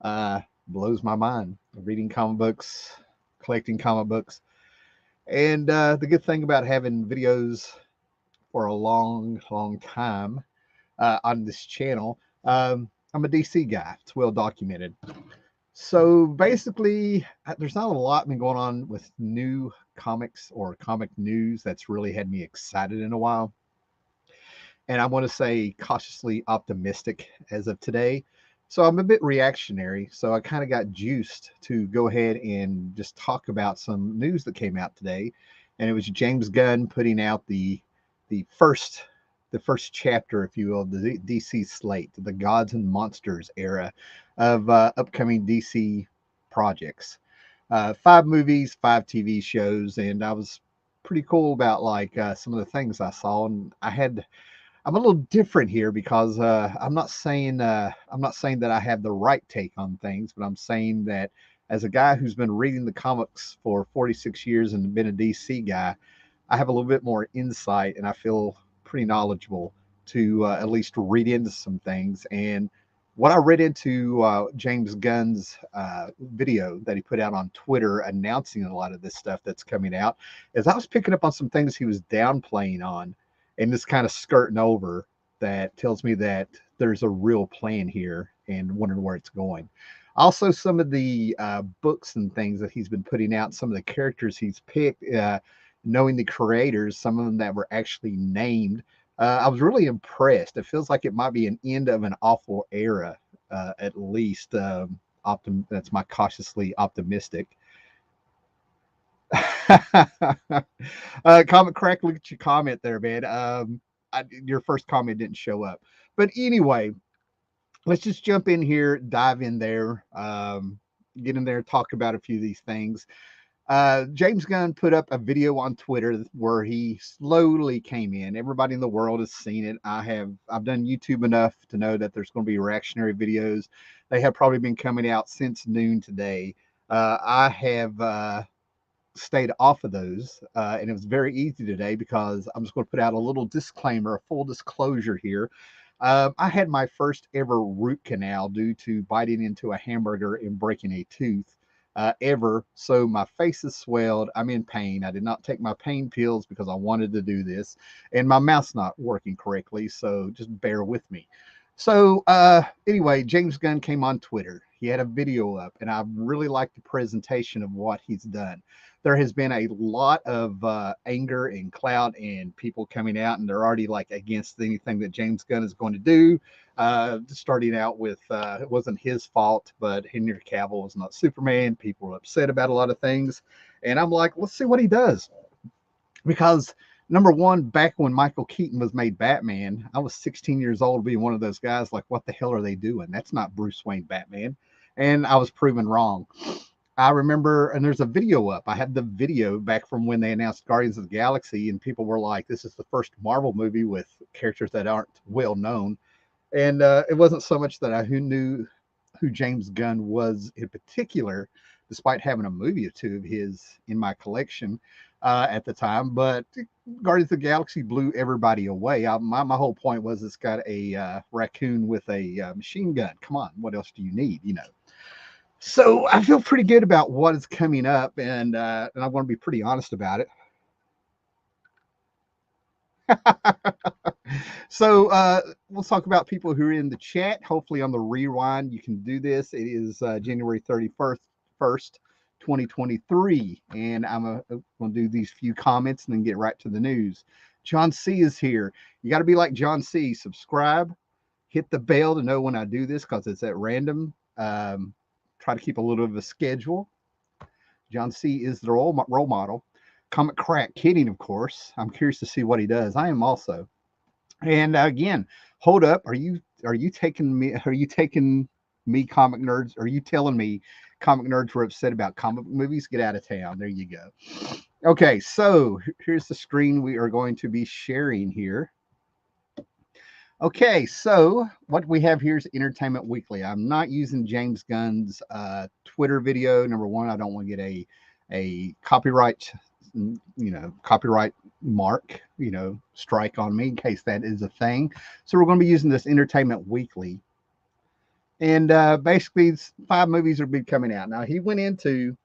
Blows my mind. Reading comic books, collecting comic books, and the good thing about having videos for a long, long time on this channel, I'm a DC guy. It's well documented. So basically, there's not a lot been going on with new comics or comic news that's really had me excited in a while. And I want to say cautiously optimistic as of today. So I'm a bit reactionary. So I kind of got juiced to go ahead and just talk about some news that came out today. And it was James Gunn putting out the first the first chapter, if you will, the DC Slate, the Gods and Monsters era of upcoming DC projects. Five movies, five TV shows, and I was pretty cool about like some of the things I saw, and I'm a little different here because I'm not saying that I have the right take on things, but I'm saying that as a guy who's been reading the comics for 46 years and been a DC guy, I have a little bit more insight and I feel pretty knowledgeable to at least read into some things. And what I read into James Gunn's video that he put out on Twitter announcing a lot of this stuff that's coming out is I was picking up on some things he was downplaying on and just kind of skirting over that tells me that there's a real plan here and wondering where it's going. Also, some of the books and things that he's been putting out, some of the characters he's picked, knowing the creators, some of them that were actually named, I was really impressed. It feels like it might be an end of an awful era, at least. That's my cautiously optimistic. Comment crack. Look at your comment there, man. Your first comment didn't show up, but anyway, let's just jump in here, dive in there, get in there, talk about a few of these things. James Gunn put up a video on Twitter where he slowly came in. Everybody in the world has seen it. I've done YouTube enough to know that there's going to be reactionary videos. They have probably been coming out since noon today. I have stayed off of those, and it was very easy today because I'm just going to put out a little disclaimer, a full disclosure here. I had my first ever root canal due to biting into a hamburger and breaking a tooth ever. So my face is swelled. I'm in pain. I did not take my pain pills because I wanted to do this, and my mouth's not working correctly. So just bear with me. So anyway, James Gunn came on Twitter. He had a video up, and I really liked the presentation of what he's done. There has been a lot of anger and clout and people coming out, and they're already like against anything that James Gunn is going to do. Starting out with it wasn't his fault, but Henry Cavill was not Superman. People were upset about a lot of things, and I'm like, let's see what he does because number one, back when Michael Keaton was made Batman, I was 16 years old, being one of those guys like, what the hell are they doing? That's not Bruce Wayne Batman, and I was proven wrong. I remember, and there's a video up. I had the video back from when they announced Guardians of the Galaxy, and people were like, "This is the first Marvel movie with characters that aren't well known." And it wasn't so much that I who knew who James Gunn was in particular, despite having a movie or two of his in my collection at the time. But Guardians of the Galaxy blew everybody away. My whole point was it's got a raccoon with a machine gun. Come on, what else do you need? You know. So I feel pretty good about what is coming up, and I want to be pretty honest about it. So we'll talk about people who are in the chat. Hopefully, on the rewind, you can do this. It is January 31st, 2023, and I'm going to do these few comments and then get right to the news. John C is here. You got to be like John C. Subscribe, hit the bell to know when I do this because it's at random. Try to keep a little of a schedule. John C is the role model. Comic Crack, kidding, of course. I'm curious to see what he does. I am also. And again, hold up. Are you taking me? Are you taking me, comic nerds? Are you telling me comic nerds were upset about comic movies? Get out of town. There you go. Okay, so here's the screen we are going to be sharing here. Okay, so what we have here is Entertainment Weekly. I'm not using James Gunn's Twitter video. Number one, I don't want to get a copyright, copyright mark, strike on me in case that is a thing. So we're going to be using this Entertainment Weekly. And basically, 5 movies are be coming out. Now, he went into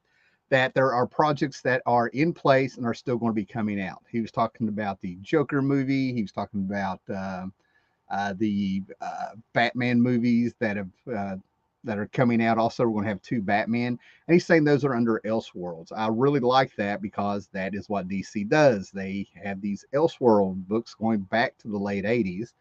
that there are projects that are in place and are still going to be coming out. He was talking about the Joker movie. He was talking about the Batman movies that are coming out. Also, we're going to have 2 Batman, and he's saying those are under Elseworlds. I really like that because that is what DC does. They have these Elseworld books going back to the late '80s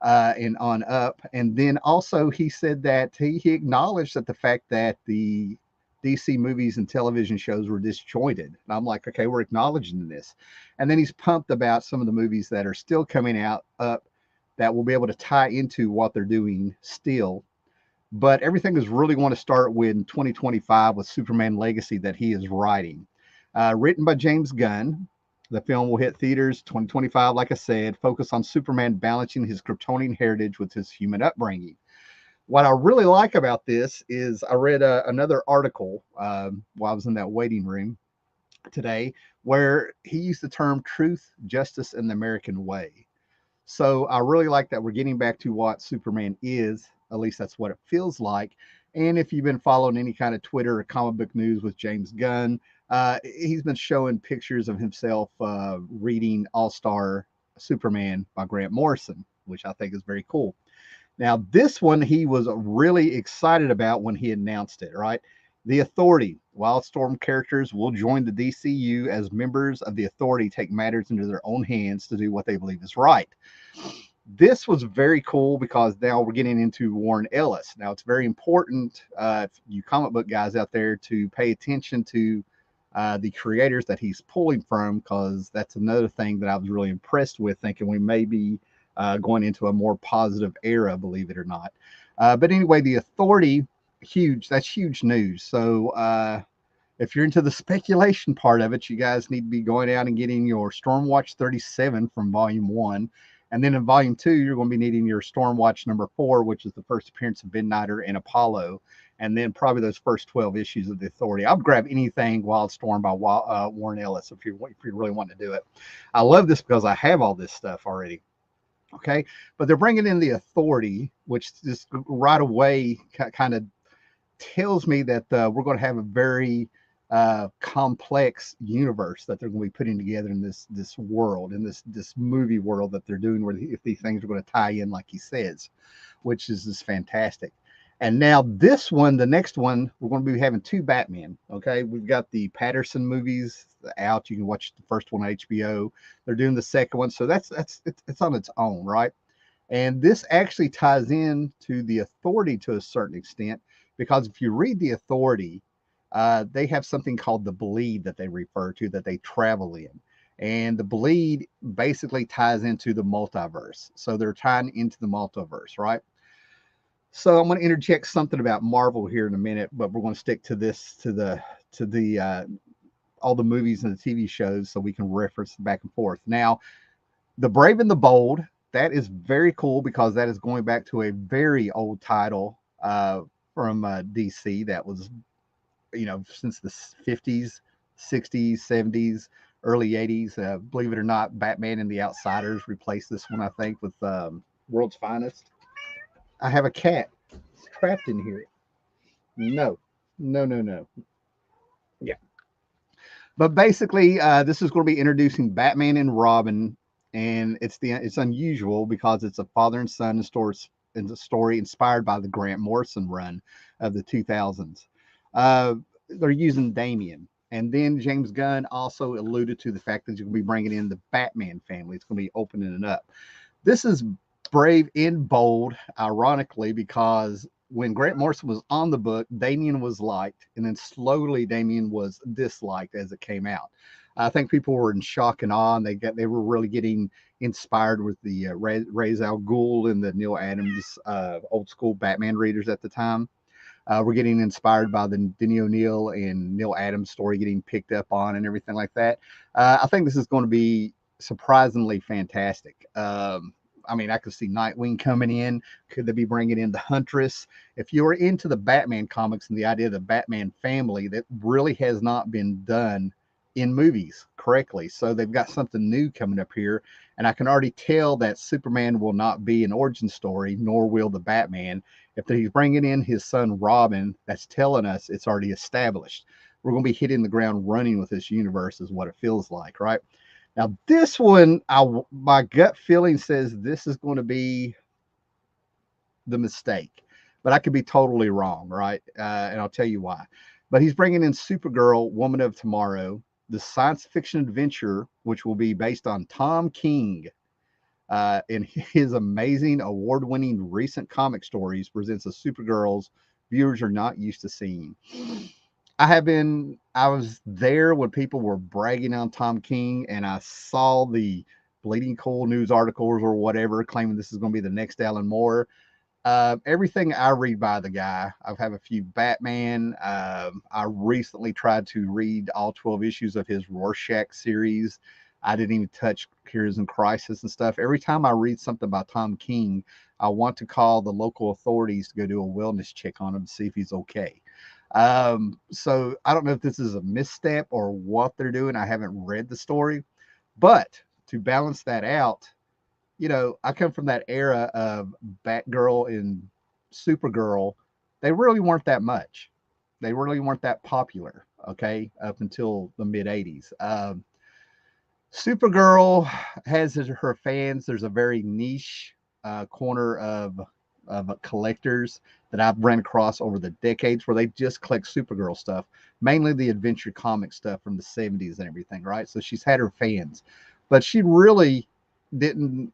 and on up. And then also he said that he acknowledged that the fact that the DC movies and television shows were disjointed. And I'm like, okay, we're acknowledging this. And then he's pumped about some of the movies that are still coming out up that will be able to tie into what they're doing still. But everything is really going to start with 2025 with Superman Legacy that he is writing. Written by James Gunn, the film will hit theaters 2025, like I said, focus on Superman balancing his Kryptonian heritage with his human upbringing. What I really like about this is I read another article while I was in that waiting room today where he used the term truth, justice, and the American way. So I really like that we're getting back to what Superman is. At least that's what it feels like. And if you've been following any kind of Twitter or comic book news with James Gunn, he's been showing pictures of himself reading All Star Superman by Grant Morrison, which I think is very cool. Now, this one he was really excited about when he announced it, right? The Authority. Wildstorm characters will join the DCU as members of the Authority take matters into their own hands to do what they believe is right. This was very cool because now we're getting into Warren Ellis. Now, it's very important, you comic book guys out there, to pay attention to the creators that he's pulling from, because that's another thing that I was really impressed with, thinking we may be going into a more positive era, believe it or not. But anyway, the Authority, huge. That's huge news. So if you're into the speculation part of it, you guys need to be going out and getting your Stormwatch 37 from Volume 1. And then in Volume 2, you're going to be needing your Stormwatch number 4, which is the first appearance of Midnighter and Apollo. And then probably those first 12 issues of the Authority. I'll grab anything Wildstorm by Warren Ellis if you really want to do it. I love this because I have all this stuff already. Okay, but they're bringing in the Authority, which just right away kind of tells me that we're going to have a very complex universe that they're going to be putting together in this world, in this movie world that they're doing, where if these things are going to tie in, like he says, which is just fantastic. And now this one, the next one, we're going to be having 2 Batman. Okay, we've got the Patterson movies out. You can watch the first one on HBO. They're doing the second one, so it's on its own, right? And this actually ties in to the Authority to a certain extent, because if you read the Authority, they have something called the bleed that they refer to, that they travel in. And the bleed basically ties into the multiverse. So they're tying into the multiverse, right? So I'm going to interject something about Marvel here in a minute, but we're going to stick to this, to the all the movies and the TV shows, so we can reference back and forth. Now, The Brave and the Bold, that is very cool because that is going back to a very old title from DC that was, since the 50s, 60s, 70s, early 80s. Believe it or not, Batman and the Outsiders replaced this one, I think, with World's Finest. I have a cat. It's trapped in here. No, no, no, no. Yeah. But basically, this is going to be introducing Batman and Robin, and it's unusual because it's a father and son in the story inspired by the Grant Morrison run of the 2000s. They're using Damian. And then James Gunn also alluded to the fact that you're going to be bringing in the Batman family. It's going to be opening it up. This is brave and bold, ironically, because when Grant Morrison was on the book, Damian was liked, and then slowly Damian was disliked as it came out. I think people were in shock and awe, and they were really getting inspired with the Ra's al Ghul and the Neil Adams old school Batman readers at the time. We're getting inspired by the Denny O'Neil and Neil Adams story getting picked up on and everything like that. I think this is going to be surprisingly fantastic. I mean, I could see Nightwing coming in. Could they be bringing in the Huntress? If you're into the Batman comics and the idea of the Batman family, that really has not been done in movies correctly. So they've got something new coming up here. And I can already tell that Superman will not be an origin story, nor will the Batman. If he's bringing in his son Robin, that's telling us it's already established. We're going to be hitting the ground running with this universe, is what it feels like, right? Now, this one, my gut feeling says this is going to be the mistake, but I could be totally wrong, right? And I'll tell you why. But he's bringing in Supergirl, Woman of Tomorrow, the science fiction adventure, which will be based on Tom King. In his amazing award winning recent comic stories, presents a Supergirls viewers are not used to seeing. I was there when people were bragging on Tom King, and I saw the Bleeding Cool news articles or whatever claiming this is going to be the next Alan Moore. Everything I read by the guy, I've have a few Batman. I recently tried to read all 12 issues of his Rorschach series. I didn't even touch Heroes in Crisis and stuff. Every time I read something about Tom King, I want to call the local authorities to go do a wellness check on him to see if he's okay. So I don't know if this is a misstep or what they're doing. I haven't read the story, but to balance that out, I come from that era of Batgirl and Supergirl. They really weren't that much. They really weren't that popular, okay, up until the mid 80s. Supergirl has her fans. There's a very niche corner of collectors that I've run across over the decades where they just collect Supergirl stuff, mainly the adventure comic stuff from the 70s and everything, right? So she's had her fans, but she really didn't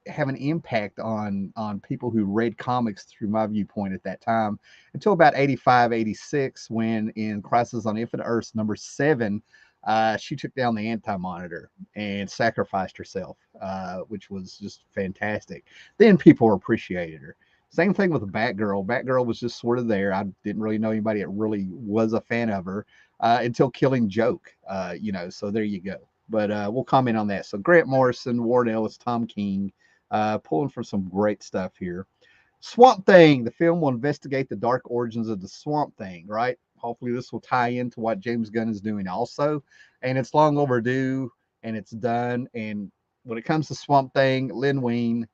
have an impact on people who read comics through my viewpoint at that time until about 85, 86, when in Crisis on Infinite Earths #7, she took down the anti-monitor and sacrificed herself, which was just fantastic. Then people appreciated her. Same thing with Batgirl. Batgirl was just sort of there. I didn't really know anybody that really was a fan of her until Killing Joke, so there you go. But we'll comment on that. So Grant Morrison, Warren Ellis, Tom King, pulling from some great stuff here. Swamp Thing, the film will investigate the dark origins of the Swamp Thing, right? Hopefully this will tie into what James Gunn is doing also. And it's long overdue and it's done. And when it comes to Swamp Thing, Lynn Wein,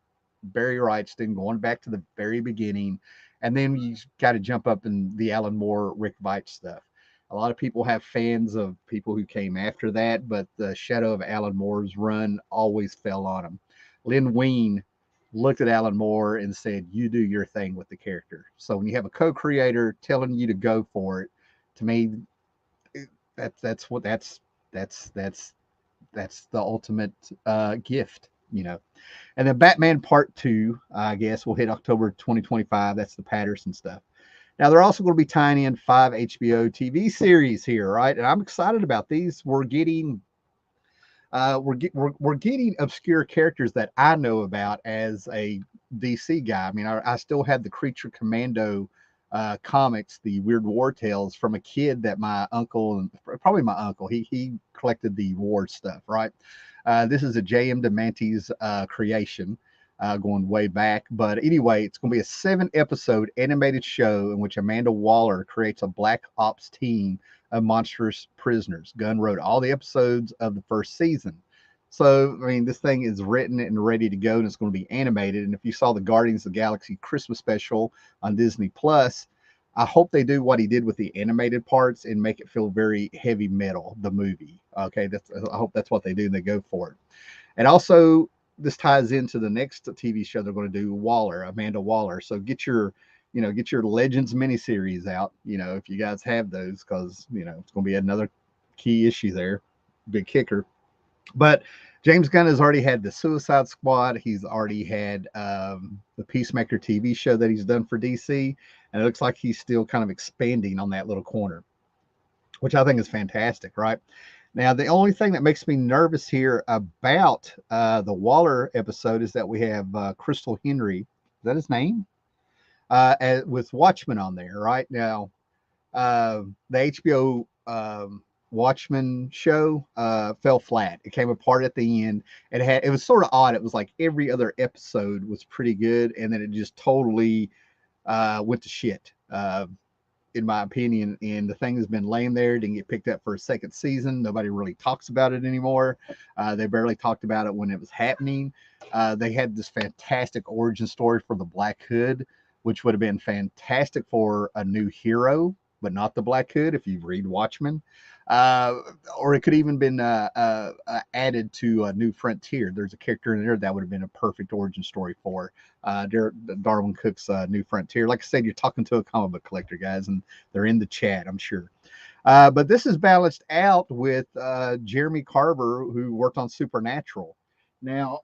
Barry Wrightson, going back to the very beginning. And then you got to jump up in the Alan Moore, Rick Veitch stuff. A lot of people have fans of people who came after that, but the shadow of Alan Moore's run always fell on him. Lynn Wein looked at Alan Moore and said, "You do your thing with the character." So when you have a co-creator telling you to go for it, to me, that's the ultimate gift. And then Batman Part 2, I guess, will hit October 2025. That's the Patterson stuff. Now, they're also going to be tying in 5 HBO TV series here, right? And I'm excited about these. We're getting we're getting obscure characters that I know about as a DC guy. I mean, I still have the Creature Commando comics, the Weird War Tales, from a kid that my uncle, probably my uncle, he collected the war stuff, right? This is a J.M. DeMantis creation. Going way back. But anyway, it's going to be a 7-episode animated show in which Amanda Waller creates a black ops team of monstrous prisoners. Gunn wrote all the episodes of the first season. So, I mean, this thing is written and ready to go, and it's going to be animated. And if you saw the Guardians of the Galaxy Christmas special on Disney Plus, I hope they do what he did with the animated parts and make it feel very heavy metal, the movie. Okay, I hope that's what they do and they go for it. And also, this ties into the next TV show they're going to do, Amanda Waller. So get your Legends miniseries out, if you guys have those, because, it's going to be another key issue there, big kicker. But James Gunn has already had the Suicide Squad. He's already had the Peacemaker TV show that he's done for DC. And it looks like he's still kind of expanding on that little corner, which I think is fantastic, right? Now, the only thing that makes me nervous here about the Waller episode is that we have Crystal Henry. Is that his name? With Watchmen on there, right? Now, the HBO Watchmen show fell flat. It came apart at the end. It was sort of odd. It was like every other episode was pretty good, and then it just totally went to shit. In my opinion, and the thing has been laying there, didn't get picked up for a second season. Nobody really talks about it anymore. They barely talked about it when it was happening. They had this fantastic origin story for the Black Hood, which would have been fantastic for a new hero, but not the Black Hood if you read Watchmen. Uh, or it could even been added to a New Frontier. There's a character in there that would have been a perfect origin story for Darwin Cook's New Frontier. Like I said, you're talking to a comic book collector, guys, and they're in the chat, I'm sure. But this is balanced out with Jeremy Carver, who worked on Supernatural. Now,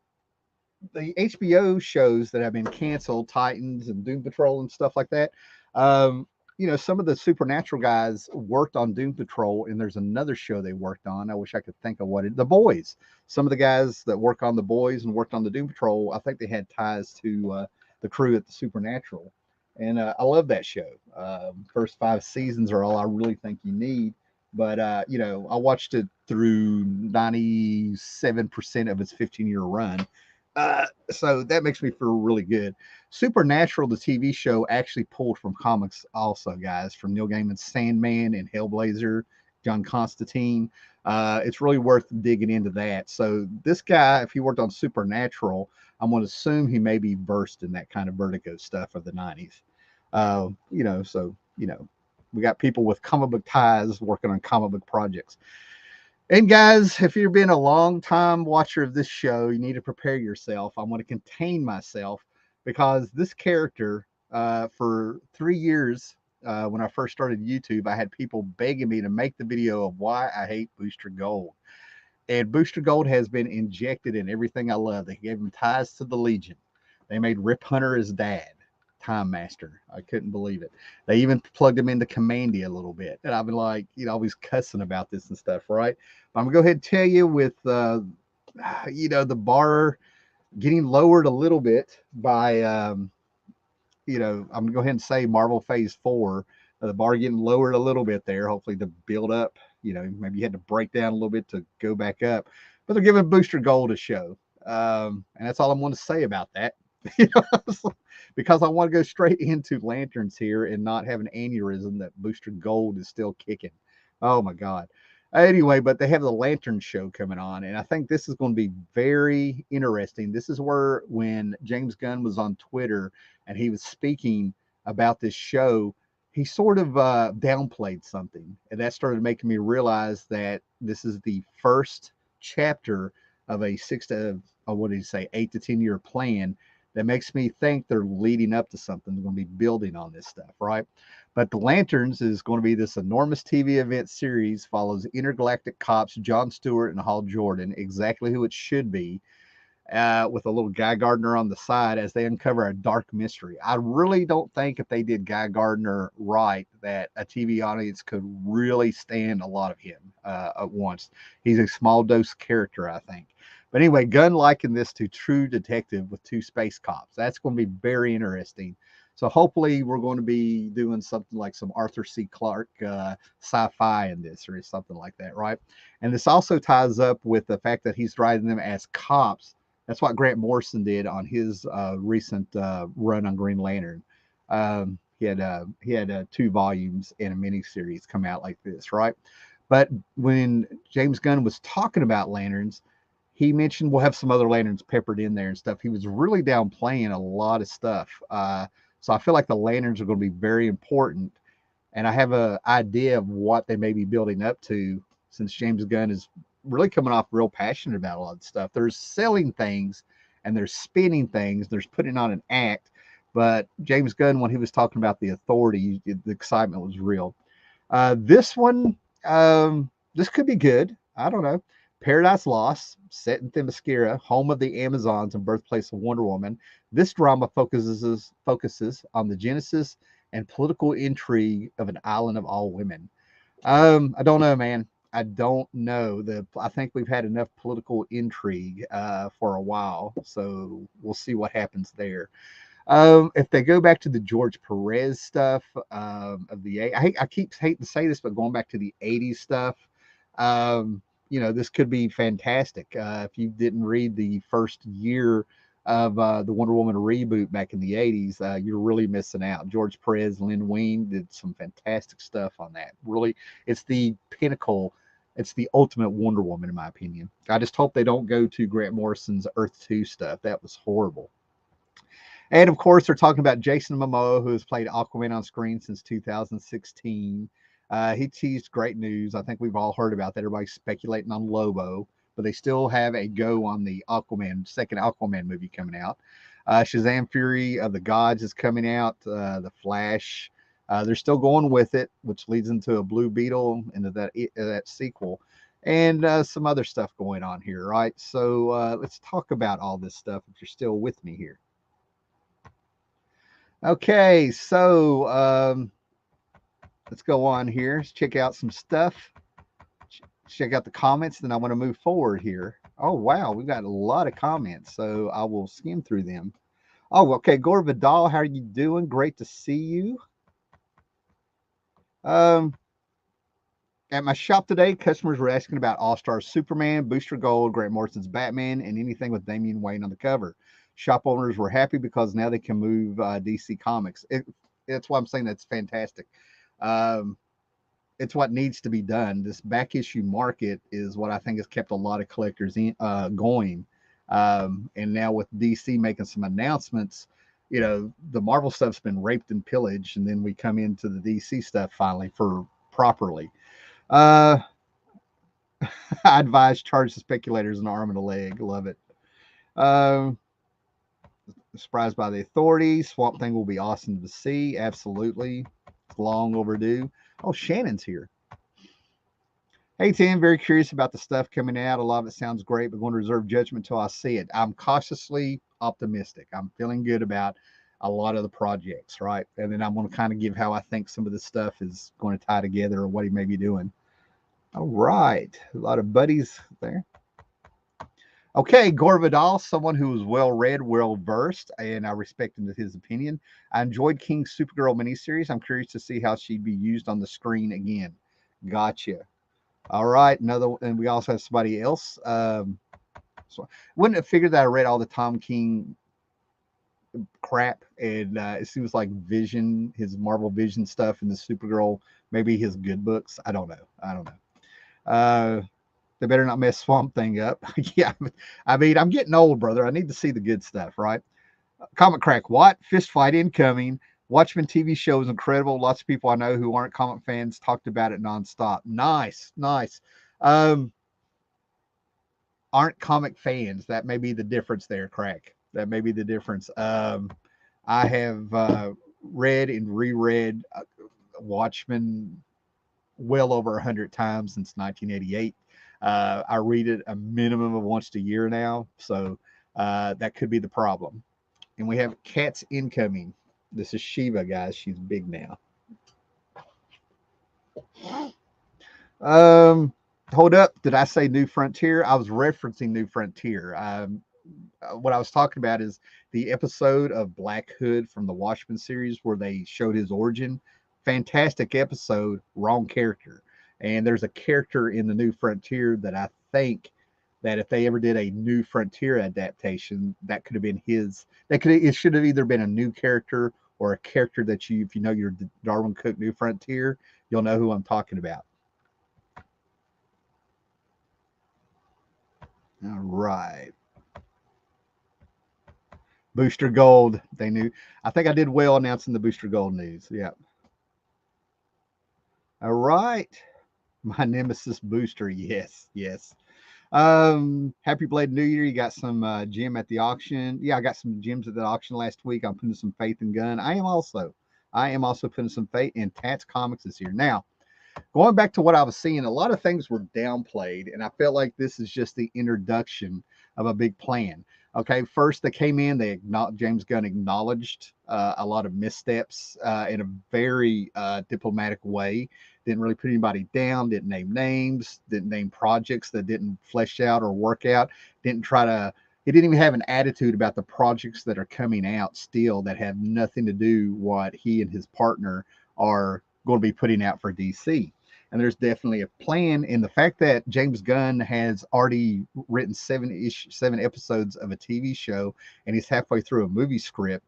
the HBO shows that have been canceled, Titans and Doom Patrol and stuff like that. Um, some of the Supernatural guys worked on Doom Patrol, and there's another show they worked on. I wish I could think of what it. The Boys. Some of the guys that work on the Boys and worked on the Doom Patrol, I think they had ties to the crew at the Supernatural, and I love that show. First 5 seasons are all I really think you need. But I watched it through 97% of its 15-year run, so that makes me feel really good. Supernatural, the TV show, actually pulled from comics also, guys, from Neil Gaiman's Sandman and Hellblazer, John Constantine. It's really worth digging into that. So this guy, if he worked on Supernatural, I'm going to assume he may be versed in that kind of Vertigo stuff of the 90s. We got people with comic book ties working on comic book projects. And guys, if you've been a long time watcher of this show, you need to prepare yourself. I want to contain myself because this character, for 3 years, when I first started YouTube, I had people begging me to make the video of why I hate Booster Gold. And Booster Gold has been injected in everything I love. They gave him ties to the Legion. They made Rip Hunter his dad. Time Master. I couldn't believe it. They even plugged him into Commandy a little bit. And I've been like, always cussing about this and stuff, right? But I'm going to go ahead and tell you with, the bar getting lowered a little bit by, I'm going to go ahead and say Marvel Phase 4, the bar getting lowered a little bit there, hopefully to build up. Maybe you had to break down a little bit to go back up. But they're giving Booster Gold a show. And that's all I'm going to say about that. Because I want to go straight into Lanterns here and not have an aneurysm that Booster Gold is still kicking. Oh my God. Anyway, but they have the Lantern show coming on, and I think this is going to be very interesting. This is where when James Gunn was on Twitter and he was speaking about this show, he sort of downplayed something, and that started making me realize that this is the first chapter of a 8 to 10 year plan that makes me think they're leading up to something. They're going to be building on this stuff, right? But the Lanterns is going to be this enormous TV event series, follows intergalactic cops John Stewart and Hal Jordan, exactly who it should be, with a little Guy Gardner on the side as they uncover a dark mystery. I really don't think if they did Guy Gardner right that a TV audience could really stand a lot of him at once. He's a small dose character, I think. But anyway, Gunn likened this to True Detective with 2 space cops. That's going to be very interesting. So hopefully we're going to be doing something like some Arthur C. Clarke sci-fi in this or something like that, right? And this also ties up with the fact that he's writing them as cops. That's what Grant Morrison did on his recent run on Green Lantern. He had 2 volumes in a miniseries come out like this, right? But when James Gunn was talking about Lanterns, he mentioned we'll have some other Lanterns peppered in there and stuff. He was really downplaying a lot of stuff. So I feel like the Lanterns are going to be very important. And I have an idea of what they may be building up to, since James Gunn is really coming off real passionate about a lot of stuff. There's selling things and there's spinning things. There's putting on an act. But James Gunn, when he was talking about the Authority, the excitement was real. This one, this could be good. I don't know. Paradise Lost, set in Themyscira, home of the Amazons and birthplace of Wonder Woman. This drama focuses on the genesis and political intrigue of an island of all women. I don't know, man. I don't know. I think we've had enough political intrigue for a while, so we'll see what happens there. If they go back to the George Perez stuff of the I keep hating to say this, but going back to the '80s stuff, this could be fantastic. If you didn't read the first year of the Wonder Woman reboot back in the '80s, you're really missing out. George Perez, Lynn Wein did some fantastic stuff on that. Really, it's the pinnacle. It's the ultimate Wonder Woman, in my opinion. I just hope they don't go to Grant Morrison's Earth 2 stuff. That was horrible. And of course, they're talking about Jason Momoa, who has played Aquaman on screen since 2016. He teased great news. I think we've all heard about that. Everybody's speculating on Lobo, but they still have a go on the Aquaman, second Aquaman movie coming out. Shazam Fury of the Gods is coming out. The Flash. They're still going with it, which leads into a Blue Beetle into that sequel, and some other stuff going on here, right? So let's talk about all this stuff if you're still with me here. Okay, so let's go on here. Let's check out some stuff. Check out the comments. Then I want to move forward here. Oh, wow. We've got a lot of comments, so I will skim through them. Oh, okay. Gore Vidal, how are you doing? Great to see you. At my shop today, customers were asking about All-Star Superman, Booster Gold, Grant Morrison's Batman, and anything with Damian Wayne on the cover. Shop owners were happy because now they can move DC Comics. That's why I'm saying that's fantastic. Um, it's what needs to be done. This back issue market is what I think has kept a lot of collectors going. And now with DC making some announcements, the Marvel stuff's been raped and pillaged, and then we come into the DC stuff finally for properly. Uh, I advise charge the speculators an arm and a leg. Love it. Um, Surprised by the authorities. Swamp Thing will be awesome to see. Absolutely. It's long overdue. Oh, Shannon's here. Hey, Tim, very curious about the stuff coming out. A lot of it sounds great, but going to reserve judgment until I see it. I'm cautiously optimistic. I'm feeling good about a lot of the projects, right? And then I'm going to kind of give how I think some of this stuff is going to tie together or what he may be doing. All right. A lot of buddies there. Okay, Gore Vidal, someone who is well read, well versed, and I respect his opinion. I enjoyed King's Supergirl miniseries. I'm curious to see how she'd be used on the screen again. Gotcha. All right, and we also have somebody else. So wouldn't have figured that I read all the Tom King crap, and it seems like Vision, his Marvel Vision stuff, and the Supergirl, maybe his good books. I don't know. They better not mess Swamp Thing up. Yeah, I mean, I'm getting old, brother. I need to see the good stuff, right? Comic Crack, what? Fist fight incoming. Watchmen TV show is incredible. Lots of people I know who aren't comic fans talked about it nonstop. Nice. Aren't comic fans. That may be the difference there, Crack. That may be the difference. I have read and reread Watchmen well over 100 times since 1988. I read it a minimum of once a year now, so that could be the problem. And we have Cats incoming. This is Shiva, guys. She's big now. Hold up. Did I say New Frontier? I was referencing New Frontier. What I was talking about is the episode of Black Hood from the Watchmen series where they showed his origin. Fantastic episode, wrong character. And there's a character in the New Frontier that I think that if they ever did a New Frontier adaptation, that could have been his. It should have either been a new character or a character that if you know your Darwin Cook New Frontier, you'll know who I'm talking about. All right. Booster Gold. They knew. I think I did well announcing the Booster Gold news. Yeah. All right. My Nemesis Booster. Yes. Happy Blade New Year. You got some gem at the auction. Yeah, I got some gems at the auction last week. I'm putting some faith in Gunn. I am also putting some faith in Tats Comics is here. Now, going back to what I was seeing, a lot of things were downplayed, and I felt like this is just the introduction of a big plan. Okay, first they came in, James Gunn acknowledged a lot of missteps in a very diplomatic way. Didn't really put anybody down, didn't name names, didn't name projects that didn't flesh out or work out, he didn't even have an attitude about the projects that are coming out still that have nothing to do what he and his partner are going to be putting out for DC. And there's definitely a plan in the fact that James Gunn has already written 7 episodes of a TV show and he's halfway through a movie script.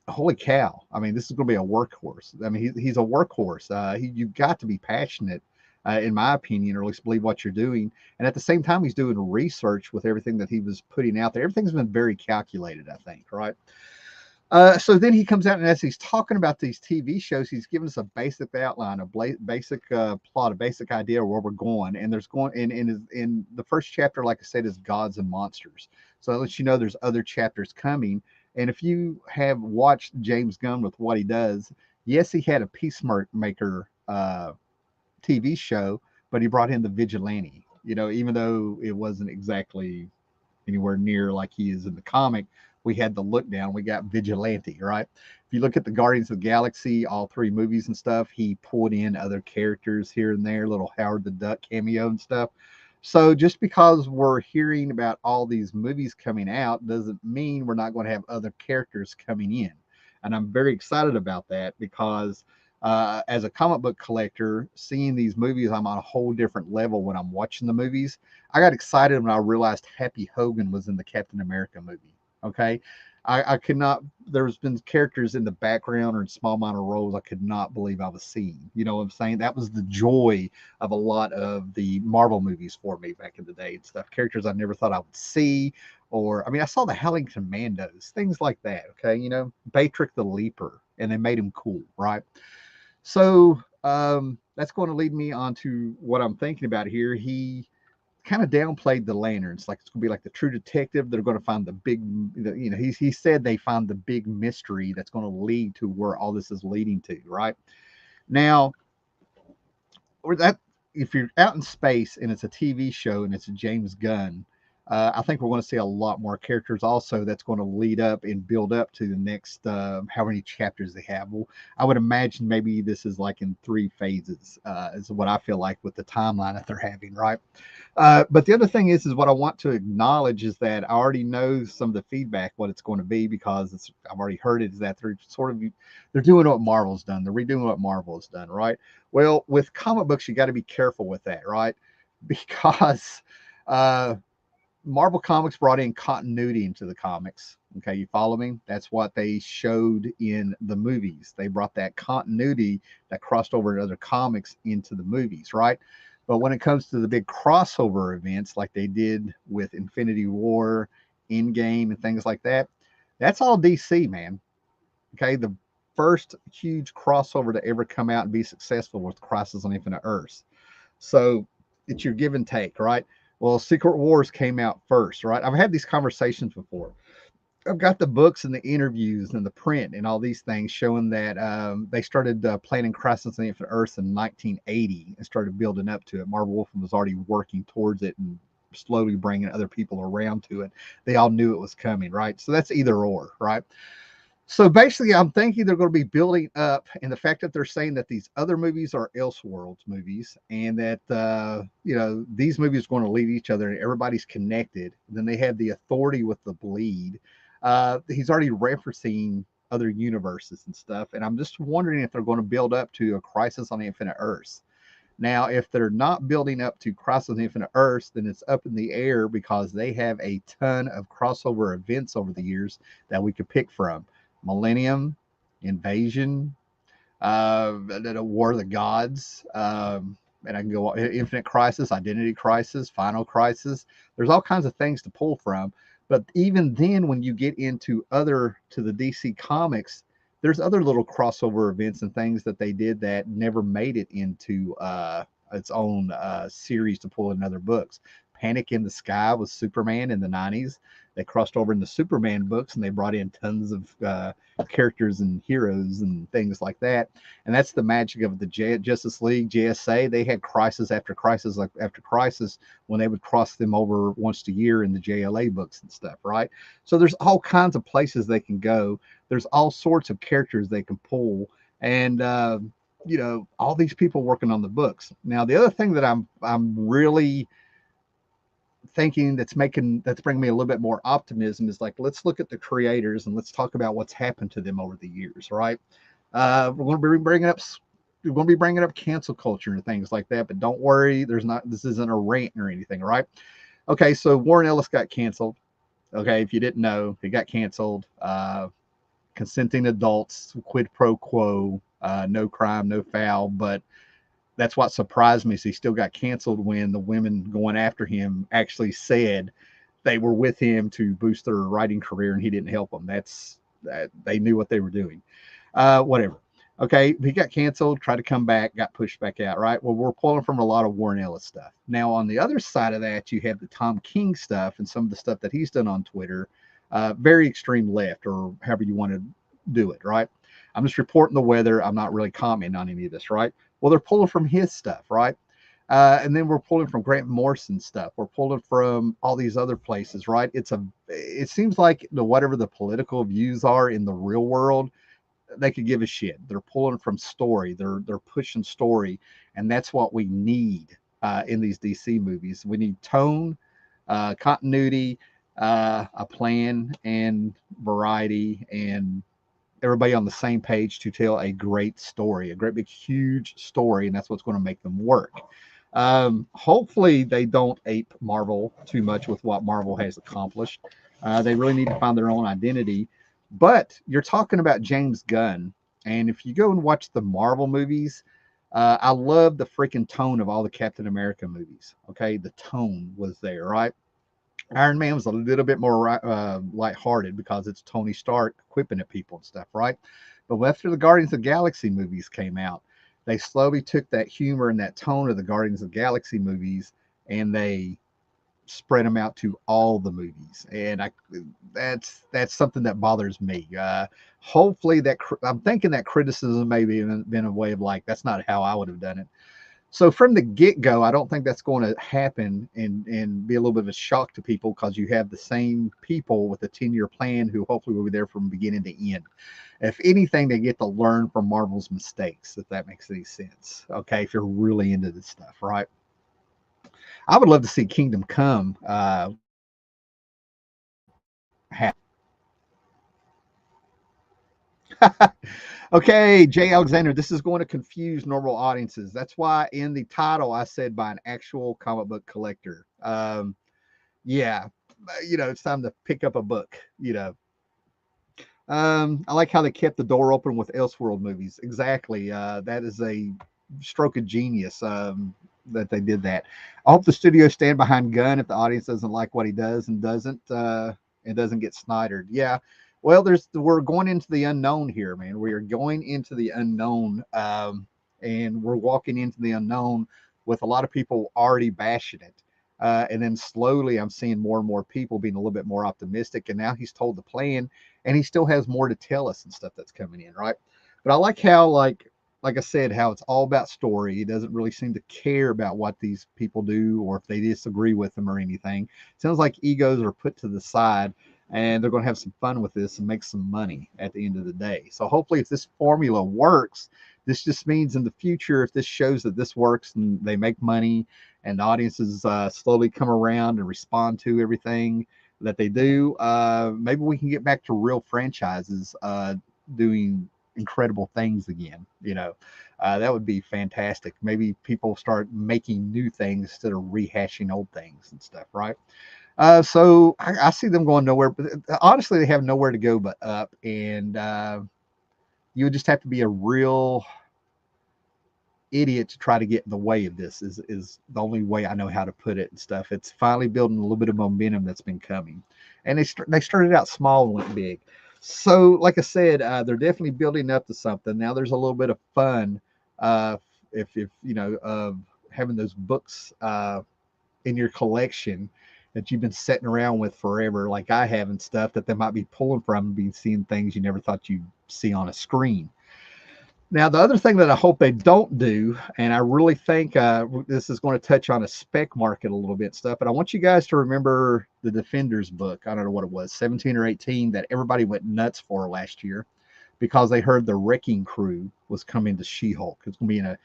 Holy cow. I mean, this is going to be a workhorse. I mean, he's a workhorse. You've got to be passionate, in my opinion, or at least believe what you're doing. And at the same time, he's doing research with everything that he was putting out there. Everything's been very calculated, I think, right? So then he comes out, and as he's talking about these TV shows, he's giving us a basic outline, a basic plot, a basic idea of where we're going. And there's going in the first chapter, like I said, is gods and monsters. So that lets you know there's other chapters coming. And if you have watched James Gunn with what he does, yes, he had a Peacemaker TV show, but he brought in the vigilante. Even though it wasn't exactly anywhere near like he is in the comic, we had the look down. We got vigilante, right? If you look at the Guardians of the Galaxy, all three movies and stuff, he pulled in other characters here and there, little Howard the Duck cameo and stuff. So just because we're hearing about all these movies coming out doesn't mean we're not going to have other characters coming in. And I'm very excited about that because as a comic book collector, seeing these movies, I'm on a whole different level when I'm watching the movies. I got excited when I realized Happy Hogan was in the Captain America movie. Okay. I could not, there's been characters in the background or in small minor roles I could not believe I was seeing. You know what I'm saying? That was the joy of a lot of the Marvel movies for me back in the day and stuff. Characters I never thought I would see. Or, I mean, I saw the Howling Commandos, things like that. Okay. Batrick the Leaper, and they made him cool, right? So that's going to lead me on to what I'm thinking about here. He kind of downplayed the lanterns, like it's going to be like the True Detective. They're going to find the big, he said they find the big mystery that's going to lead to where all this is leading to, right? Now, or that if you're out in space and it's a TV show and it's a James Gunn, I think we're going to see a lot more characters also that's going to lead up and build up to the next how many chapters they have. Well, I would imagine maybe this is like in 3 phases, is what I feel like with the timeline that they're having, right? But the other thing is what I want to acknowledge is that I already know some of the feedback, what it's going to be, because I've already heard it, is that they're doing what Marvel's done. They're redoing what Marvel has done, right? Well, with comic books, you got to be careful with that, right? Because Marvel Comics brought in continuity into the comics. Okay, you follow me? That's what they showed in the movies. They brought that continuity that crossed over in other comics into the movies, right? But when it comes to the big crossover events like they did with Infinity War, Endgame, and things like that, that's all DC, man. Okay, the first huge crossover to ever come out and be successful was Crisis on Infinite Earths. So it's your give and take, right? Well, Secret Wars came out first, right? I've had these conversations before. I've got the books and the interviews and the print and all these things showing that they started planning Crisis on Infinite Earths in 1980 and started building up to it. Marvel Wolfman was already working towards it and slowly bringing other people around to it. They all knew it was coming, right? So that's either or, right? So basically, I'm thinking they're going to be building up, and the fact that they're saying that these other movies are Elseworlds movies, and that these movies are going to lead each other, and everybody's connected. And then they have the authority with the bleed. He's already referencing other universes and stuff, and I'm just wondering if they're going to build up to a Crisis on Infinite Earths. Now, if they're not building up to Crisis on Infinite Earths, then it's up in the air because they have a ton of crossover events over the years that we could pick from. Millennium, Invasion, War of the Gods, and I can go Infinite Crisis, Identity Crisis, Final Crisis. There's all kinds of things to pull from. But even then, when you get into the DC comics, there's other little crossover events and things that they did that never made it into its own series to pull in other books. Panic in the Sky was Superman in the 90s. They crossed over in the Superman books and they brought in tons of characters and heroes and things like that. And that's the magic of the Justice League, JSA. They had crisis after crisis after crisis when they would cross them over once a year in the JLA books and stuff, right? So there's all kinds of places they can go. There's all sorts of characters they can pull. And, all these people working on the books. Now, the other thing that I'm really thinking that's bringing me a little bit more optimism is like, let's look at the creators and let's talk about what's happened to them over the years, right? We're going to be bringing up cancel culture and things like that, but don't worry, this isn't a rant or anything, right? Okay, so Warren Ellis got canceled. Okay, if you didn't know, he got canceled. Consenting adults, quid pro quo, no crime, no foul, but that's what surprised me is he still got canceled when the women going after him actually said they were with him to boost their writing career and he didn't help them. That's they knew what they were doing. Whatever. Okay, he got canceled, tried to come back, got pushed back out, right? Well, we're pulling from a lot of Warren Ellis stuff. Now, on the other side of that, you have the Tom King stuff and some of the stuff that he's done on Twitter, very extreme left, or however you want to do it, right? I'm just reporting the weather. I'm not really commenting on any of this, right? Well, they're pulling from his stuff, right? And then we're pulling from Grant Morrison stuff. We're pulling from all these other places, right? It seems like whatever the political views are in the real world, they could give a shit. They're pulling from story. They're pushing story, and that's what we need in these DC movies. We need tone, continuity, a plan, and variety, and everybody on the same page to tell a great story, a great big huge story, and that's what's going to make them work. Hopefully they don't ape Marvel too much with what Marvel has accomplished. They really need to find their own identity. But you're talking about James Gunn, and if you go and watch the Marvel movies, I love the freaking tone of all the Captain America movies. Okay, the tone was there, right? Iron Man was a little bit more lighthearted because it's Tony Stark quipping at people and stuff, right? But after the Guardians of the Galaxy movies came out, they slowly took that humor and that tone of the Guardians of the Galaxy movies and they spread them out to all the movies. And that's something that bothers me. Hopefully I'm thinking that criticism maybe been a way of like, that's not how I would have done it. So from the get-go, I don't think that's going to happen and be a little bit of a shock to people because you have the same people with a 10-year plan who hopefully will be there from beginning to end. If anything, they get to learn from Marvel's mistakes, if that makes any sense. Okay, if you're really into this stuff, right? I would love to see Kingdom Come Okay, Jay Alexander, this is going to confuse normal audiences. That's why in the title I said by an actual comic book collector. Yeah, it's time to pick up a book. I like how they kept the door open with Elseworld movies. Exactly. That is a stroke of genius that they did that. I hope the studio stand behind Gunn if the audience doesn't like what he does and doesn't get snidered. Yeah. Well, we're going into the unknown here, man. We are going into the unknown, and we're walking into the unknown with a lot of people already bashing it. And then slowly, I'm seeing more and more people being a little bit more optimistic. And now he's told the plan, and he still has more to tell us and stuff that's coming in, right? But I like how, like I said, how it's all about story. He doesn't really seem to care about what these people do or if they disagree with them or anything. It sounds like egos are put to the side, and they're going to have some fun with this and make some money at the end of the day. So hopefully, if this formula works, this just means in the future, if this shows that this works and they make money and audiences slowly come around and respond to everything that they do, maybe we can get back to real franchises doing incredible things again. That would be fantastic. Maybe people start making new things instead of rehashing old things and stuff, right? So I see them going nowhere, but honestly, they have nowhere to go but up. And you would just have to be a real idiot to try to get in the way of this is the only way I know how to put it and stuff. It's finally building a little bit of momentum that's been coming. And they started out small and went big. So, like I said, they're definitely building up to something. Now there's a little bit of fun if having those books in your collection that you've been sitting around with forever, like I have and stuff, that they might be pulling from and be seeing things you never thought you'd see on a screen. Now, the other thing that I hope they don't do, and I really think this is going to touch on a spec market a little bit stuff, but I want you guys to remember the Defenders book. I don't know what it was, 17 or 18, that everybody went nuts for last year because they heard the Wrecking Crew was coming to She-Hulk. It's going to be in a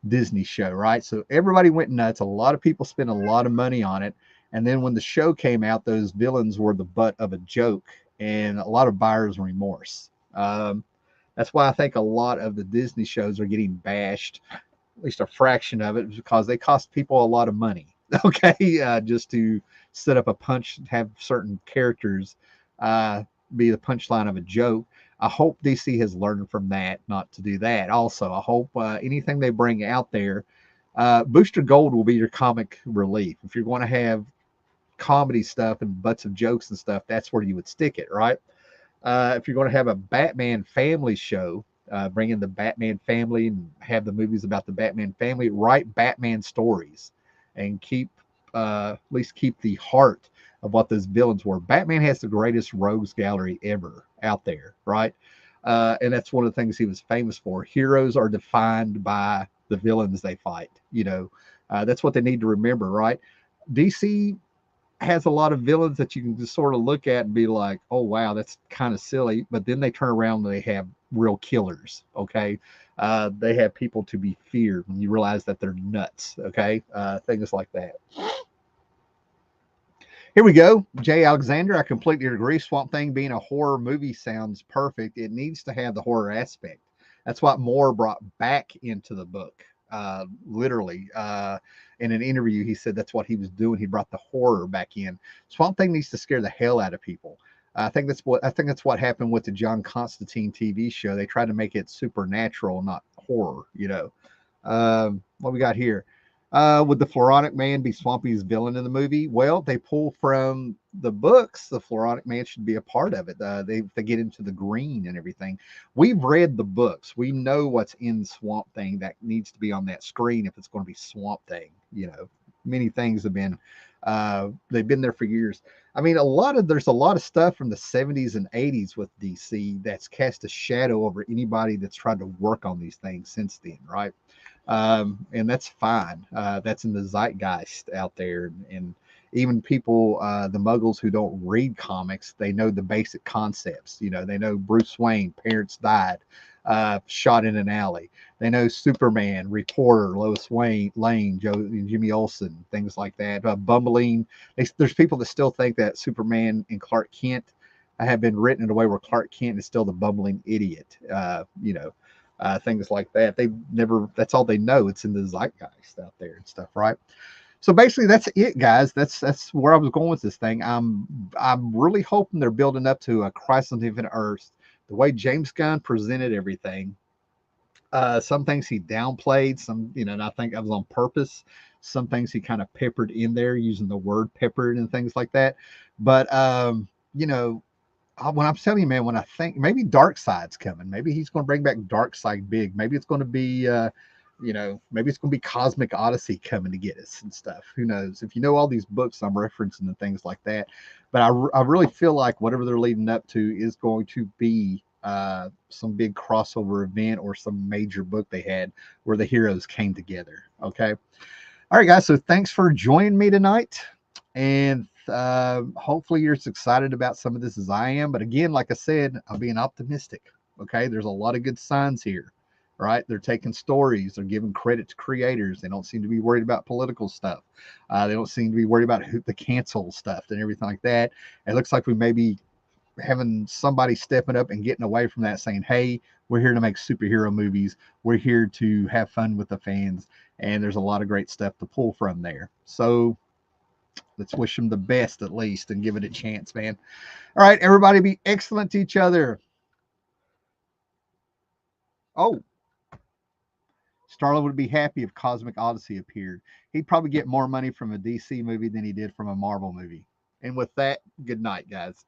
Disney show, right? So everybody went nuts. A lot of people spent a lot of money on it. And then when the show came out, those villains were the butt of a joke and a lot of buyer's remorse. That's why I think a lot of the Disney shows are getting bashed, at least a fraction of it, because they cost people a lot of money. Okay, just to set up have certain characters be the punchline of a joke. I hope DC has learned from that not to do that. Also, I hope anything they bring out there, Booster Gold will be your comic relief. If you're going to have comedy stuff and butts of jokes and stuff, that's where you would stick it, right? If you're going to have a Batman family show, bring in the Batman family and have the movies about the Batman family, write Batman stories and keep, at least keep the heart of what those villains were. Batman has the greatest rogues gallery ever out there, right? And that's one of the things he was famous for. Heroes are defined by the villains they fight. That's what they need to remember, right? DC has a lot of villains that you can just sort of look at and be like, oh wow, that's kind of silly. But then they turn around and they have real killers. Okay, they have people to be feared, and you realize that they're nuts. Okay, things like that. Here we go. Jay Alexander, I completely agree. Swamp Thing being a horror movie sounds perfect. It needs to have the horror aspect. That's what Moore brought back into the book. Literally, in an interview, he said that's what he was doing. He brought the horror back in. Swamp Thing needs to scare the hell out of people. I think that's what happened with the John Constantine TV show. They tried to make it supernatural, not horror. What we got here? Would the Floronic Man be Swampy's villain in the movie? Well, they pull from the books. The Floronic Man should be a part of it. They get into the green and everything. We've read the books. We know what's in Swamp Thing that needs to be on that screen if it's going to be Swamp Thing. Many things have been they've been there for years. I mean, there's a lot of stuff from the 70s and 80s with DC that's cast a shadow over anybody that's tried to work on these things since then, right? And that's fine. That's in the zeitgeist out there, and even people, the Muggles who don't read comics, they know the basic concepts. They know Bruce Wayne, parents died, shot in an alley. They know Superman, reporter, Lois Lane, Jimmy Olsen, things like that. Bumbling. There's people that still think that Superman and Clark Kent have been written in a way where Clark Kent is still the bumbling idiot. Things like that. That's all they know. It's in the zeitgeist out there and stuff, right? So basically, that's it, guys. That's where I was going with this thing. I'm really hoping they're building up to a Crisis on Infinite Earths. The way James Gunn presented everything, some things he downplayed, and I think that was on purpose. Some things he kind of peppered in there, using the word peppered and things like that. But when I'm telling you, man, when I think maybe Darkseid's coming, maybe he's going to bring back Darkseid big. Maybe it's going to be, maybe it's going to be Cosmic Odyssey coming to get us and stuff. Who knows? If you know all these books I'm referencing and things like that, but I really feel like whatever they're leading up to is going to be some big crossover event or some major book they had where the heroes came together. Okay. All right, guys. So thanks for joining me tonight. And hopefully you're as excited about some of this as I am. But again, like I said, I'm being optimistic. Okay. There's a lot of good signs here, right? They're taking stories, they're giving credit to creators. They don't seem to be worried about political stuff. They don't seem to be worried about the cancel stuff and everything like that. It looks like we may be having somebody stepping up and getting away from that, saying, hey, we're here to make superhero movies. We're here to have fun with the fans. And there's a lot of great stuff to pull from there. So let's wish them the best at least and give it a chance, man. All right, everybody, be excellent to each other. Oh, Starlin would be happy if Cosmic Odyssey appeared. He'd probably get more money from a DC movie than he did from a Marvel movie. And with that, good night, guys.